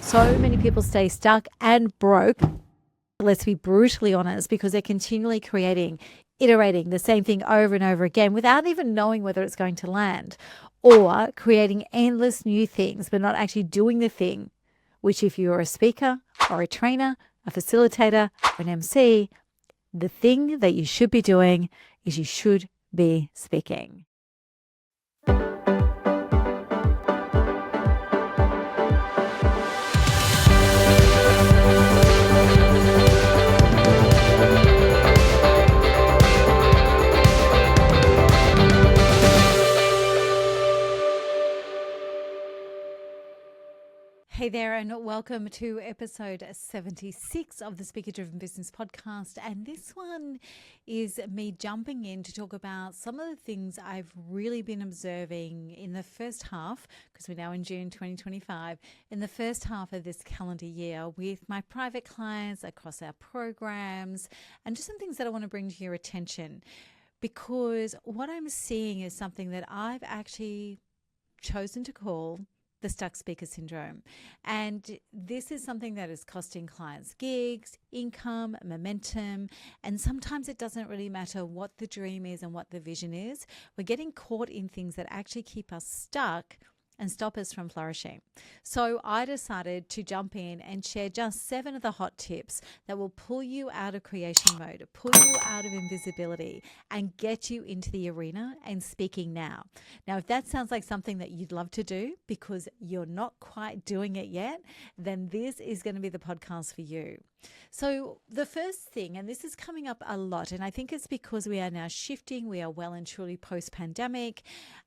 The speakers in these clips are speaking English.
So many people stay stuck and broke, let's be brutally honest, because they're continually creating, iterating the same thing over and over again without even knowing whether it's going to land, or creating endless new things but not actually doing the thing, which if you're a speaker or a trainer, a facilitator, or an MC, the thing that you should be doing is you should be speaking. Hey there, and welcome to episode 76 of the Speaker Driven Business Podcast. And this one is me jumping in to talk about some of the things I've really been observing in the first half, because we're now in June 2025, in the first half of this calendar year with my private clients across our programs, and just some things that I want to bring to your attention. Because what I'm seeing is something that I've actually chosen to call the stuck speaker syndrome. And this is something that is costing clients gigs, income, momentum, and sometimes it doesn't really matter what the dream is and what the vision is. We're getting caught in things that actually keep us stuck and stop us from flourishing. So I decided to jump in and share just 7 of the hot tips that will pull you out of creation mode, pull you out of invisibility, and get you into the arena and speaking now. Now, if that sounds like something that you'd love to do because you're not quite doing it yet, then this is going to be the podcast for you. So the first thing, and this is coming up a lot, and I think it's because we are now shifting, we are well and truly post-pandemic,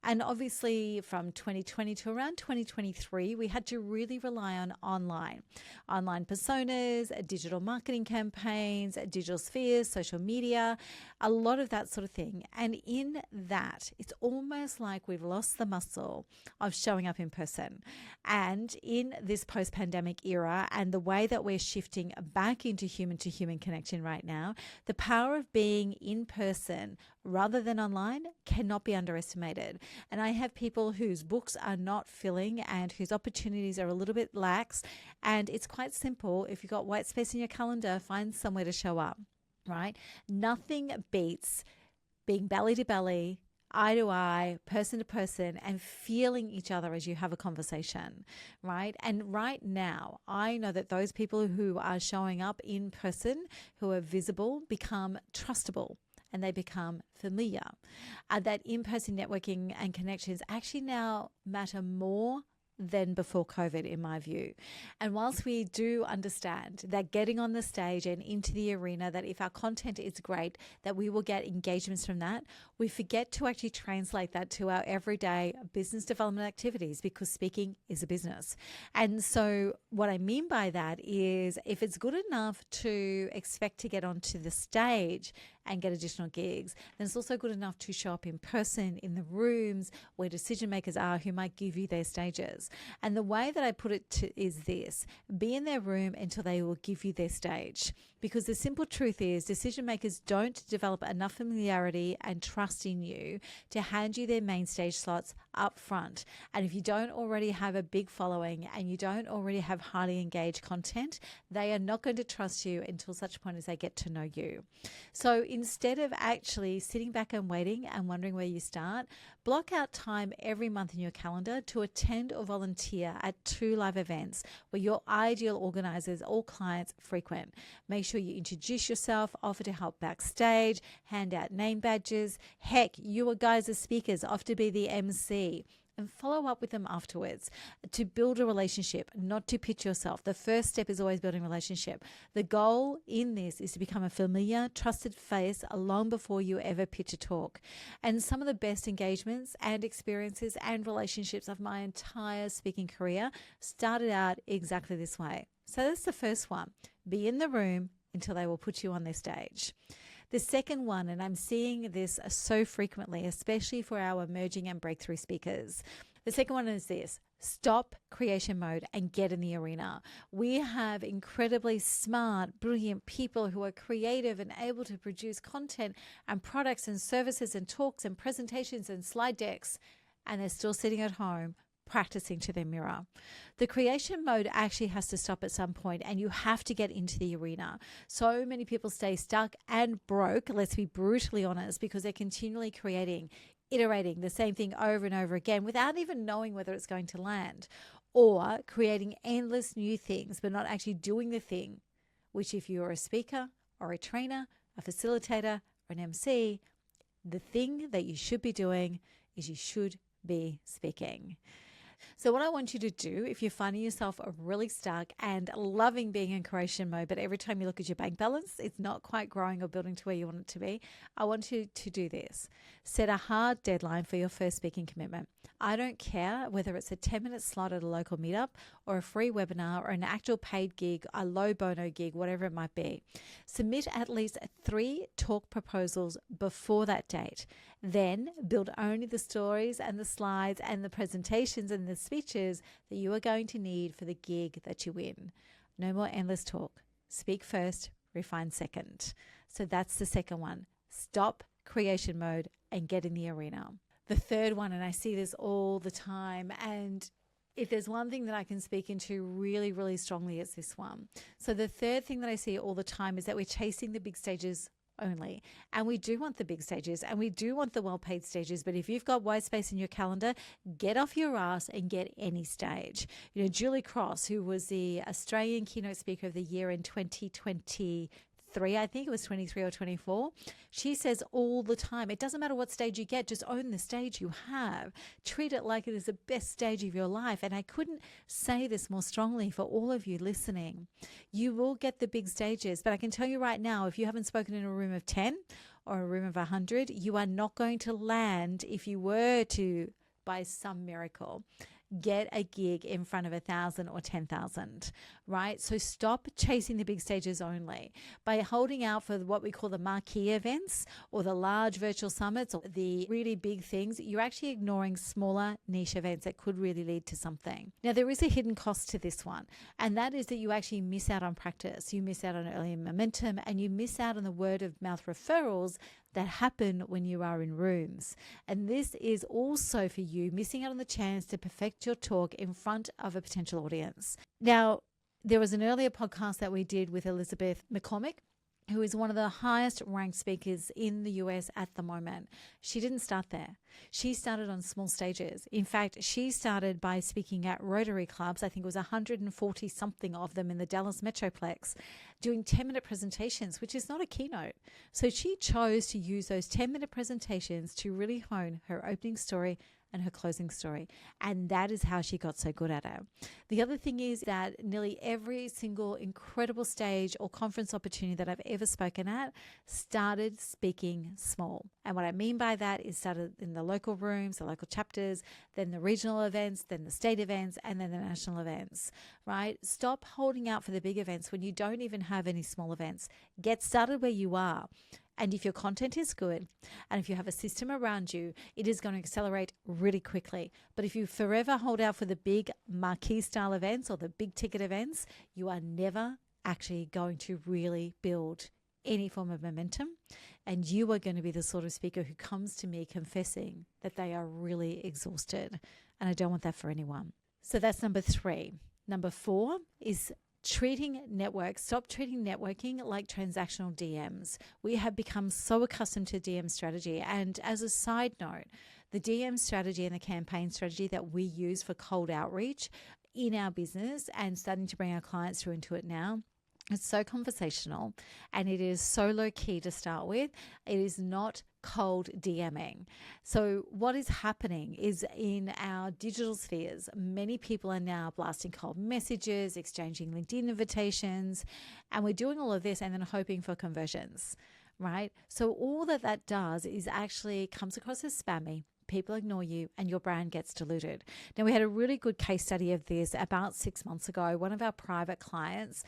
and obviously from 2020 to around 2023, we had to really rely on online personas, digital marketing campaigns, digital spheres, social media, a lot of that sort of thing. And in that, it's almost like we've lost the muscle of showing up in person. And in this post-pandemic era and the way that we're shifting back into human-to-human connection right now, the power of being in person rather than online cannot be underestimated. And I have people whose books are not filling and whose opportunities are a little bit lax. And it's quite simple. If you've got white space in your calendar, find somewhere to show up, right? Nothing beats being belly to belly, eye to eye, person to person, and feeling each other as you have a conversation, right? And right now, I know that those people who are showing up in person, who are visible, become trustable and they become familiar. That in-person networking and connections actually now matter more than before COVID, in my view. And whilst we do understand that getting on the stage and into the arena, that if our content is great, that we will get engagements from that, we forget to actually translate that to our everyday business development activities, because speaking is a business. And so what I mean by that is, if it's good enough to expect to get onto the stage and get additional gigs, then it's also good enough to show up in person in the rooms where decision makers are, who might give you their stages. And the way that I put it is this: be in their room until they will give you their stage. Because the simple truth is, decision makers don't develop enough familiarity and trust in you to hand you their main stage slots up front. And if you don't already have a big following and you don't already have highly engaged content, they are not going to trust you until such point as they get to know you. So instead of actually sitting back and waiting and wondering where you start, block out time every month in your calendar to attend or volunteer at 2 live events where your ideal organizers or clients frequent. Make sure you introduce yourself, offer to help backstage, hand out name badges. Heck, you guys as speakers offer to be the MC. And follow up with them afterwards to build a relationship, not to pitch yourself. The first step is always building a relationship. The goal in this is to become a familiar, trusted face long before you ever pitch a talk. And some of the best engagements and experiences and relationships of my entire speaking career started out exactly this way. So that's the first one. Be in the room until they will put you on their stage. The second one, and I'm seeing this so frequently, especially for our emerging and breakthrough speakers. The second one is this: stop creation mode and get in the arena. We have incredibly smart, brilliant people who are creative and able to produce content and products and services and talks and presentations and slide decks, and they're still sitting at home practicing to their mirror. The creation mode actually has to stop at some point, and you have to get into the arena. So many people stay stuck and broke, let's be brutally honest, because they're continually creating, iterating the same thing over and over again without even knowing whether it's going to land, or creating endless new things but not actually doing the thing, which if you're a speaker or a trainer, a facilitator, or an MC, the thing that you should be doing is you should be speaking. So what I want you to do, if you're finding yourself really stuck and loving being in creation mode, but every time you look at your bank balance, it's not quite growing or building to where you want it to be, I want you to do this. Set a hard deadline for your first speaking commitment. I don't care whether it's a 10-minute slot at a local meetup or a free webinar or an actual paid gig, a low bono gig, whatever it might be. Submit at least 3 talk proposals before that date. Then build only the stories and the slides and the presentations and the speeches that you are going to need for the gig that you win. No more endless talk. Speak first, refine second. So that's the second one. Stop creation mode and get in the arena. The third one, and I see this all the time, and if there's one thing that I can speak into really, really strongly, it's this one. So the third thing that I see all the time is that we're chasing the big stages only. And we do want the big stages and we do want the well-paid stages. But if you've got white space in your calendar, get off your ass and get any stage. You know, Julie Cross, who was the Australian Keynote Speaker of the Year in 2023, I think it was 23 or 24. She says all the time, it doesn't matter what stage you get, just own the stage you have. Treat it like it is the best stage of your life. And I couldn't say this more strongly for all of you listening. You will get the big stages, but I can tell you right now, if you haven't spoken in a room of 10 or a room of 100, you are not going to land if you were to, by some miracle, get a gig in front of 1,000 or 10,000, right? So stop chasing the big stages only. By holding out for what we call the marquee events or the large virtual summits or the really big things, you're actually ignoring smaller niche events that could really lead to something. Now, there is a hidden cost to this one, and that is that you actually miss out on practice. You miss out on early momentum, and you miss out on the word of mouth referrals that happen when you are in rooms. And this is also for you missing out on the chance to perfect your talk in front of a potential audience. Now, there was an earlier podcast that we did with Elizabeth McCormick, who is one of the highest ranked speakers in the US at the moment. She didn't start there. She started on small stages. In fact, she started by speaking at Rotary clubs. I think it was 140 something of them in the Dallas Metroplex, doing 10-minute presentations, which is not a keynote. So she chose to use those 10-minute presentations to really hone her opening story and her closing story. And that is how she got so good at it. The other thing is that nearly every single incredible stage or conference opportunity that I've ever spoken at started speaking small. And what I mean by that is started in the local rooms, the local chapters, then the regional events, then the state events, and then the national events, right? Stop holding out for the big events when you don't even have any small events. Get started where you are. And if your content is good and if you have a system around you, it is going to accelerate really quickly. But if you forever hold out for the big marquee style events or the big ticket events, you are never actually going to really build any form of momentum. And you are going to be the sort of speaker who comes to me confessing that they are really exhausted. And I don't want that for anyone. So that's number 3. Number 4 is stop treating networking like transactional DMs. We have become so accustomed to DM strategy. And as a side note, the DM strategy and the campaign strategy that we use for cold outreach in our business and starting to bring our clients through into it now, it's so conversational and it is so low key to start with. It is not cold DMing. So what is happening is in our digital spheres, many people are now blasting cold messages, exchanging LinkedIn invitations, and we're doing all of this and then hoping for conversions, right? So all that does is actually comes across as spammy. People ignore you and your brand gets diluted. Now, we had a really good case study of this about 6 months ago. One of our private clients,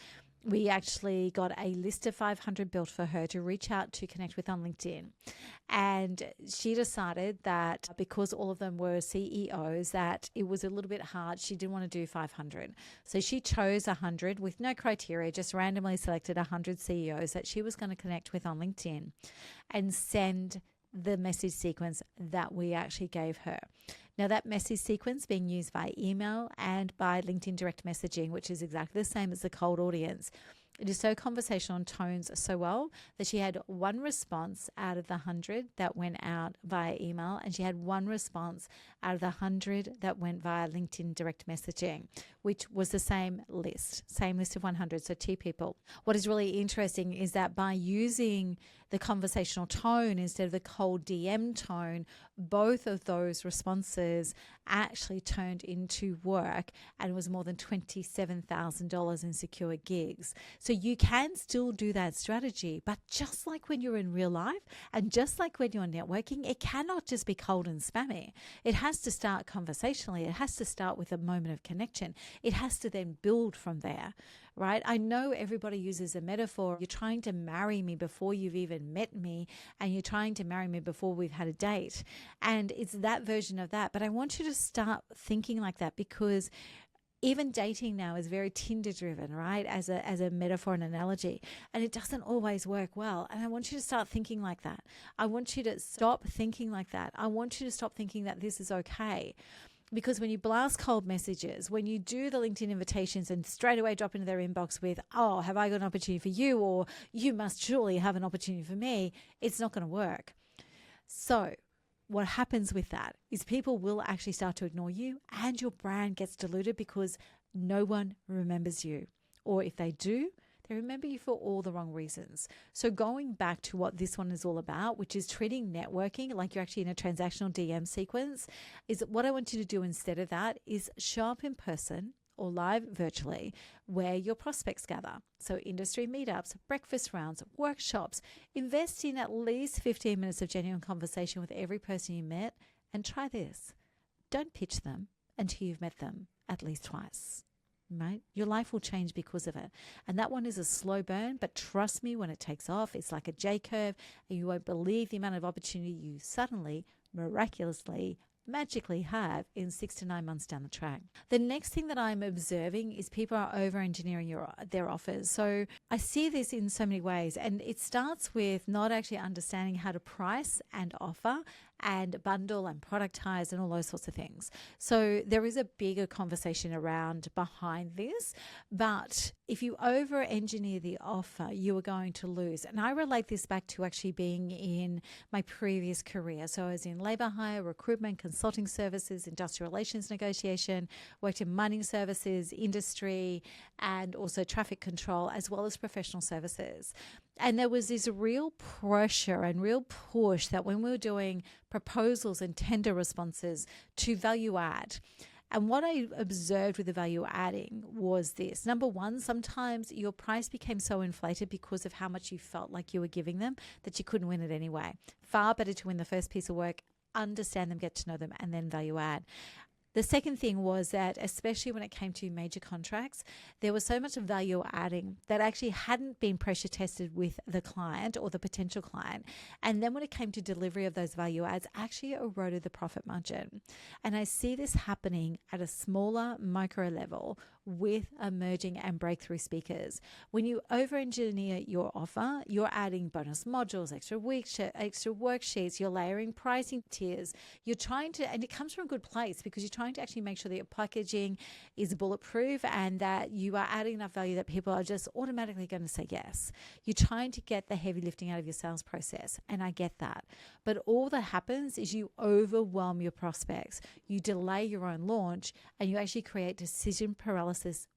we actually got a list of 500 built for her to reach out to connect with on LinkedIn. And she decided that because all of them were CEOs, that it was a little bit hard. She didn't want to do 500. So she chose 100 with no criteria, just randomly selected 100 CEOs that she was going to connect with on LinkedIn and send the message sequence that we actually gave her. Now, that message sequence being used by email and by LinkedIn direct messaging, which is exactly the same as the cold audience. It is so conversational and tones so well that she had one response out of the 100 that went out via email, and she had one response out of the 100 that went via LinkedIn direct messaging, which was the same list of 100, so 2 people. What is really interesting is that by using the conversational tone instead of the cold DM tone, both of those responses actually turned into work, and it was more than $27,000 in secure gigs. So you can still do that strategy, but just like when you're in real life and just like when you're networking, it cannot just be cold and spammy. It has to start conversationally. It has to start with a moment of connection. It has to then build from there, right? I know everybody uses a metaphor. You're trying to marry me before you've even met me, and you're trying to marry me before we've had a date. And it's that version of that. But I want you to start thinking like that, because even dating now is very Tinder driven, right? As a metaphor and analogy, and it doesn't always work well. And I want you to start thinking like that. I want you to stop thinking like that. I want you to stop thinking that this is okay. Because when you blast cold messages, when you do the LinkedIn invitations and straight away drop into their inbox with, oh, have I got an opportunity for you? Or you must surely have an opportunity for me, it's not going to work. So what happens with that is people will actually start to ignore you, and your brand gets diluted because no one remembers you. Or if they do, they remember you for all the wrong reasons. So going back to what this one is all about, which is treating networking like you're actually in a transactional DM sequence, is what I want you to do instead of that is show up in person or live virtually where your prospects gather. So industry meetups, breakfast rounds, workshops. Invest in at least 15 minutes of genuine conversation with every person you met, and try this. Don't pitch them until you've met them at least twice. Right? Your life will change because of it. And that one is a slow burn, but trust me, when it takes off, it's like a J curve, and you won't believe the amount of opportunity you suddenly, miraculously, magically have in 6 to 9 months down the track. The next thing that I'm observing is people are over-engineering their offers. So I see this in so many ways, and it starts with not actually understanding how to price and offer and bundle and productize and all those sorts of things. So there is a bigger conversation around behind this, but if you over-engineer the offer, you are going to lose. And I relate this back to actually being in my previous career. So I was in labor hire, recruitment, consulting services, industrial relations negotiation, worked in mining services, industry, and also traffic control, as well as professional services. And there was this real pressure and real push that when we were doing proposals and tender responses to value add. And what I observed with the value adding was this. Number one, sometimes your price became so inflated because of how much you felt like you were giving them that you couldn't win it anyway. Far better to win the first piece of work, understand them, get to know them, and then value add. The second thing was that, especially when it came to major contracts, there was so much value adding that actually hadn't been pressure tested with the client or the potential client. And then when it came to delivery of those value adds, actually eroded the profit margin. And I see this happening at a smaller micro level with emerging and breakthrough speakers. When you over-engineer your offer, you're adding bonus modules, extra worksheets, you're layering pricing tiers. You're trying to, and it comes from a good place because you're trying to actually make sure that your packaging is bulletproof and that you are adding enough value that people are just automatically going to say yes. You're trying to get the heavy lifting out of your sales process, and I get that. But all that happens is you overwhelm your prospects, you delay your own launch, and you actually create decision paralysis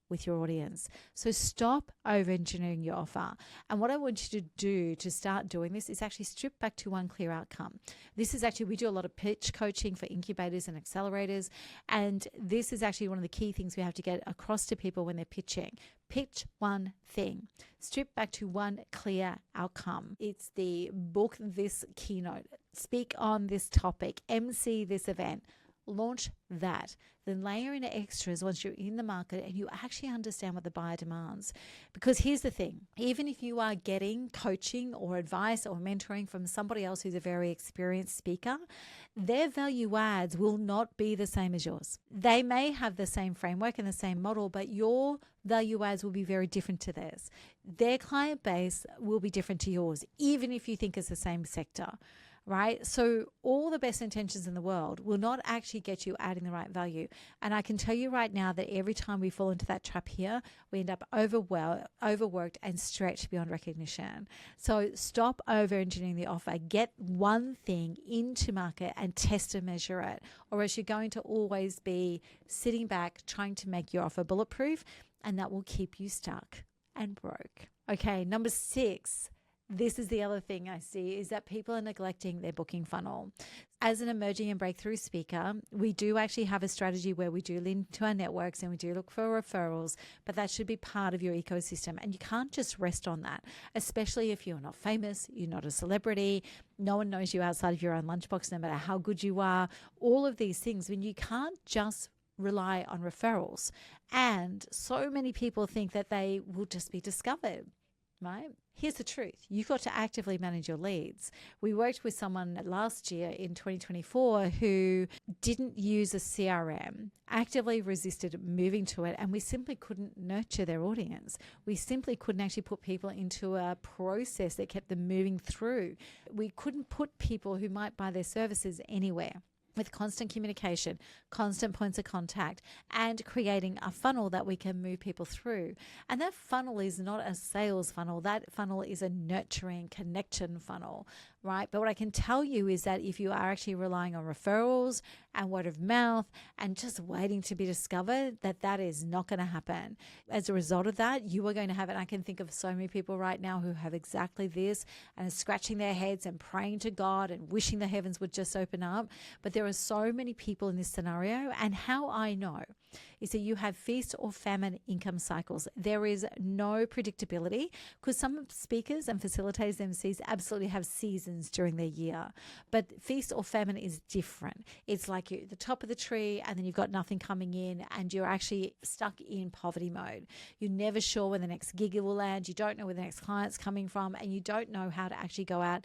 with your audience. So stop over-engineering your offer. And what I want you to do to start doing this is actually strip back to one clear outcome. This is actually, we do a lot of pitch coaching for incubators and accelerators. And this is actually one of the key things we have to get across to people when they're pitching. Pitch one thing. Strip back to one clear outcome. It's the book this keynote, speak on this topic, MC this event. Launch that. Then layer in extras once you're in the market and you actually understand what the buyer demands. Because here's the thing, even if you are getting coaching or advice or mentoring from somebody else who's a very experienced speaker, their value adds will not be the same as yours. They may have the same framework and the same model, but your value adds will be very different to theirs. Their client base will be different to yours, even if you think it's the same sector. right? So all the best intentions in the world will not actually get you adding the right value. And I can tell you right now that every time we fall into that trap here, we end up overworked and stretched beyond recognition. So stop over-engineering the offer. Get one thing into market and test and measure it, or else you're going to always be sitting back trying to make your offer bulletproof, and that will keep you stuck and broke. Okay, number 6. This is the other thing I see, is that people are neglecting their booking funnel. As an emerging and breakthrough speaker, we do actually have a strategy where we do lean to our networks and we do look for referrals, but that should be part of your ecosystem. And you can't just rest on that, especially if you're not famous, you're not a celebrity, no one knows you outside of your own lunchbox, no matter how good you are, all of these things. When you can't just rely on referrals. And so many people think that they will just be discovered, right? Here's the truth. You've got to actively manage your leads. We worked with someone last year in 2024 who didn't use a CRM, actively resisted moving to it, and we simply couldn't nurture their audience. We simply couldn't actually put people into a process that kept them moving through. We couldn't put people who might buy their services anywhere. With constant communication, constant points of contact, and creating a funnel that we can move people through. And that funnel is not a sales funnel. That funnel is a nurturing connection funnel, right? But what I can tell you is that if you are actually relying on referrals and word of mouth and just waiting to be discovered, that is not going to happen. As a result of that, you are going to have it. I can think of so many people right now who have exactly this and are scratching their heads and praying to God and wishing the heavens would just open up. But there are so many people in this scenario, and how I know is that you have feast or famine income cycles. There is no predictability, because some speakers and facilitators MCs absolutely have seasons during their year, but feast or famine is different. It's like you're at the top of the tree and then you've got nothing coming in and you're actually stuck in poverty mode. You're never sure when the next gig will land. You don't know where the next client's coming from, and you don't know how to actually go out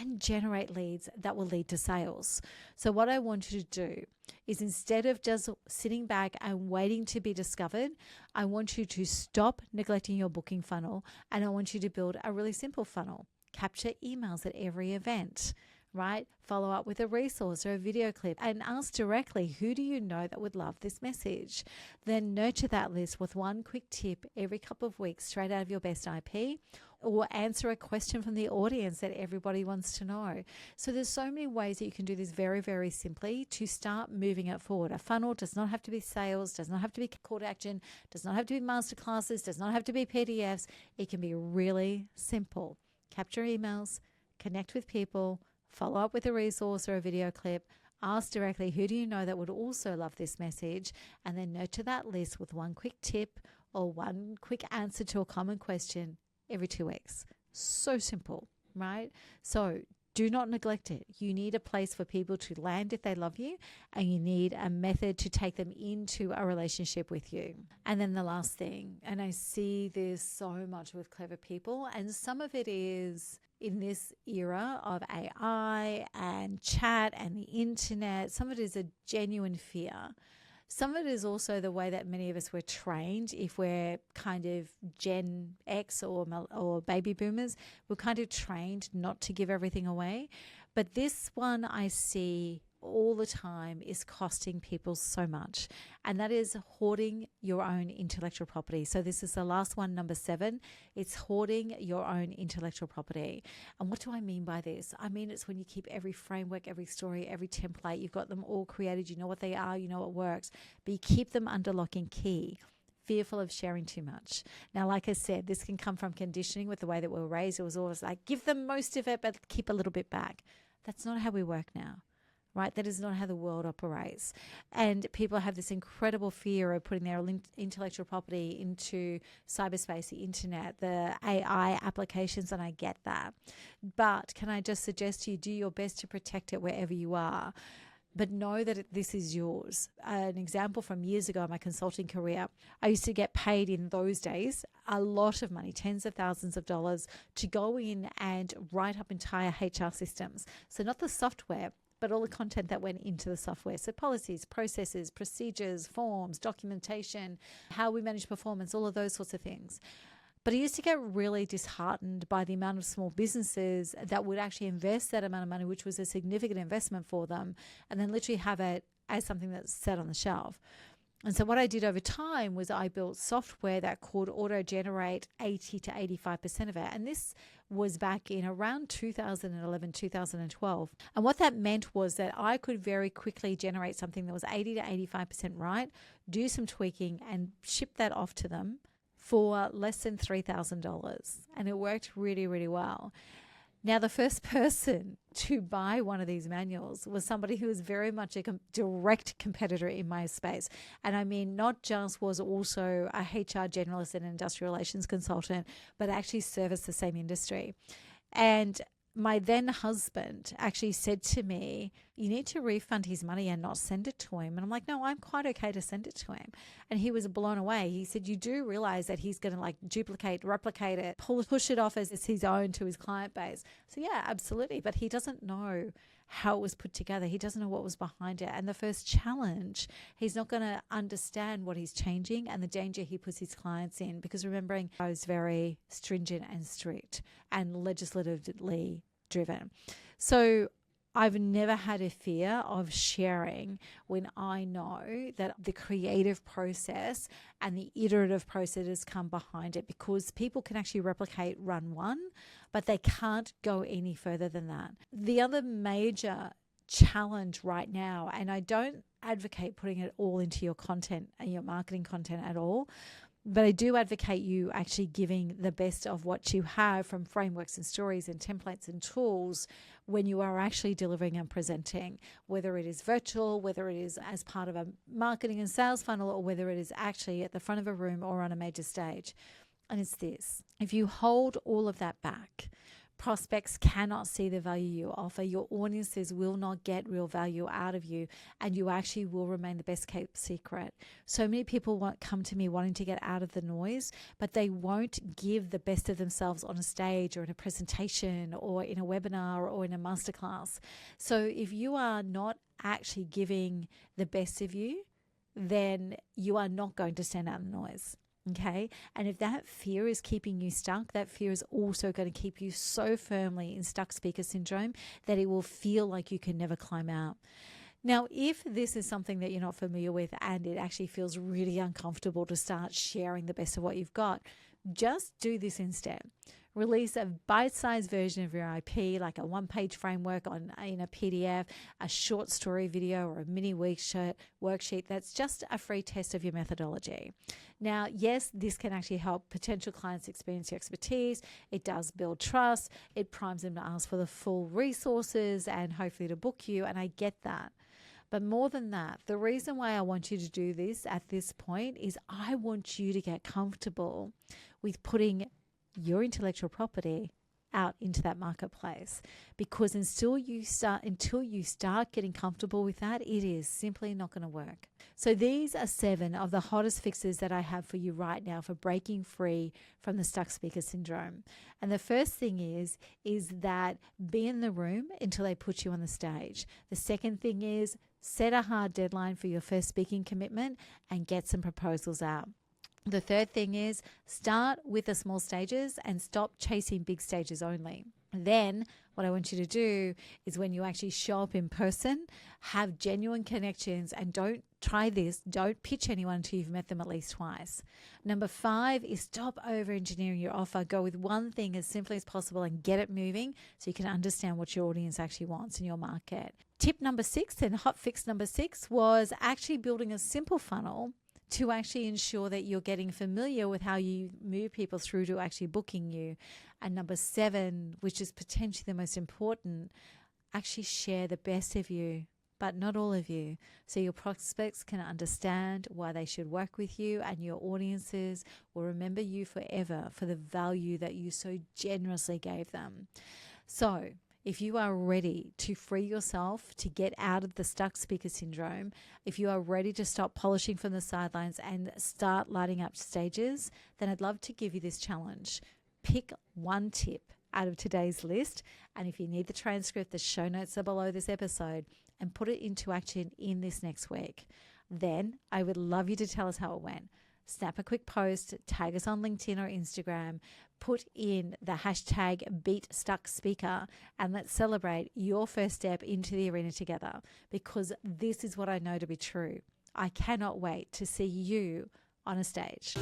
and generate leads that will lead to sales. So what I want you to do is, instead of just sitting back and waiting to be discovered, I want you to stop neglecting your booking funnel, and I want you to build a really simple funnel. Capture emails at every event, right? Follow up with a resource or a video clip and ask directly, who do you know that would love this message? Then nurture that list with one quick tip every couple of weeks straight out of your best IP, or answer a question from the audience that everybody wants to know. So there's so many ways that you can do this very, very simply to start moving it forward. A funnel does not have to be sales, does not have to be call to action, does not have to be masterclasses, does not have to be PDFs. It can be really simple. Capture emails, connect with people, follow up with a resource or a video clip, ask directly, who do you know that would also love this message? And then nurture that list with one quick tip or one quick answer to a common question every 2 weeks. So simple, right? So do not neglect it. You need a place for people to land if they love you, and you need a method to take them into a relationship with you. And then the last thing, and I see this so much with clever people, and some of it is in this era of AI and chat and the internet, some of it is a genuine fear. Some of it is also the way that many of us were trained. If we're kind of Gen X or baby boomers, we're kind of trained not to give everything away. But this one I see all the time is costing people so much, and that is hoarding your own intellectual property. So this is the last one, number 7. It's hoarding your own intellectual property. And what do I mean by this? I mean, it's when you keep every framework, every story, every template, you've got them all created, you know what they are, you know what works, but you keep them under lock and key, fearful of sharing too much. Now, like I said, this can come from conditioning with the way that we were raised. It was always like, give them most of it, but keep a little bit back. That's not how we work now. Right? That is not how the world operates. And people have this incredible fear of putting their intellectual property into cyberspace, the internet, the AI applications, and I get that. But can I just suggest to you, do your best to protect it wherever you are. But know that this is yours. An example from years ago in my consulting career, I used to get paid in those days a lot of money, tens of thousands of dollars, to go in and write up entire HR systems. So not the software, but all the content that went into the software. So policies, processes, procedures, forms, documentation, how we manage performance, all of those sorts of things. But I used to get really disheartened by the amount of small businesses that would actually invest that amount of money, which was a significant investment for them, and then literally have it as something that's set on the shelf. And so what I did over time was I built software that could auto-generate 80 to 85% of it. And this was back in around 2011, 2012. And what that meant was that I could very quickly generate something that was 80 to 85% right, do some tweaking and ship that off to them for less than $3,000. And it worked really, really well. Now, the first person to buy one of these manuals was somebody who was very much a direct competitor in my space. And I mean, not just was also a HR generalist and industrial relations consultant, but actually serviced the same industry. And my then husband actually said to me, you need to refund his money and not send it to him. And I'm like, no, I'm quite okay to send it to him. And he was blown away. He said, you do realize that he's going to like duplicate, replicate it, push it off as his own to his client base. So yeah, absolutely. But he doesn't know how it was put together. He doesn't know what was behind it. And the first challenge, he's not going to understand what he's changing and the danger he puts his clients in, because remembering I was very stringent and strict and legislatively driven. So I've never had a fear of sharing when I know that the creative process and the iterative processes come behind it, because people can actually replicate run one, but they can't go any further than that. The other major challenge right now, and I don't advocate putting it all into your content and your marketing content at all, but I do advocate you actually giving the best of what you have from frameworks and stories and templates and tools when you are actually delivering and presenting, whether it is virtual, whether it is as part of a marketing and sales funnel, or whether it is actually at the front of a room or on a major stage. And it's this: if you hold all of that back, prospects cannot see the value you offer. Your audiences will not get real value out of you, and you actually will remain the best kept secret. So many people come to me wanting to get out of the noise, but they won't give the best of themselves on a stage or in a presentation or in a webinar or in a masterclass. So if you are not actually giving the best of you, then you are not going to stand out in the noise. Okay. And if that fear is keeping you stuck, that fear is also going to keep you so firmly in stuck speaker syndrome that it will feel like you can never climb out. Now, if this is something that you're not familiar with and it actually feels really uncomfortable to start sharing the best of what you've got, just do this instead. Release a bite-sized version of your IP, like a one-page framework in a PDF, a short story video, or a mini worksheet that's just a free test of your methodology. Now, yes, this can actually help potential clients experience your expertise. It does build trust. It primes them to ask for the full resources and hopefully to book you, and I get that. But more than that, the reason why I want you to do this at this point is I want you to get comfortable with putting your intellectual property out into that marketplace, because until you start getting comfortable with that, it is simply not going to work. So these are 7 of the hottest fixes that I have for you right now for breaking free from the stuck speaker syndrome. And the first thing is that be in the room until they put you on the stage. The second thing is set a hard deadline for your first speaking commitment and get some proposals out. The third thing is start with the small stages and stop chasing big stages only. Then what I want you to do is when you actually show up in person, have genuine connections and don't pitch anyone until you've met them at least twice. Number 5 is stop over-engineering your offer. Go with one thing as simply as possible and get it moving so you can understand what your audience actually wants in your market. Tip number 6 and hot fix number 6 was actually building a simple funnel to actually ensure that you're getting familiar with how you move people through to actually booking you. And number 7, which is potentially the most important, actually share the best of you, but not all of you, so your prospects can understand why they should work with you, and your audiences will remember you forever for the value that you so generously gave them. So if you are ready to free yourself to get out of the stuck speaker syndrome, if you are ready to stop polishing from the sidelines and start lighting up stages, then I'd love to give you this challenge. Pick one tip out of today's list, and if you need the transcript, the show notes are below this episode, and put it into action in this next week. Then I would love you to tell us how it went. snap a quick post, tag us on LinkedIn or Instagram, put in the hashtag #BeatStuckSpeaker, and let's celebrate your first step into the arena together, because this is what I know to be true. I cannot wait to see you on a stage.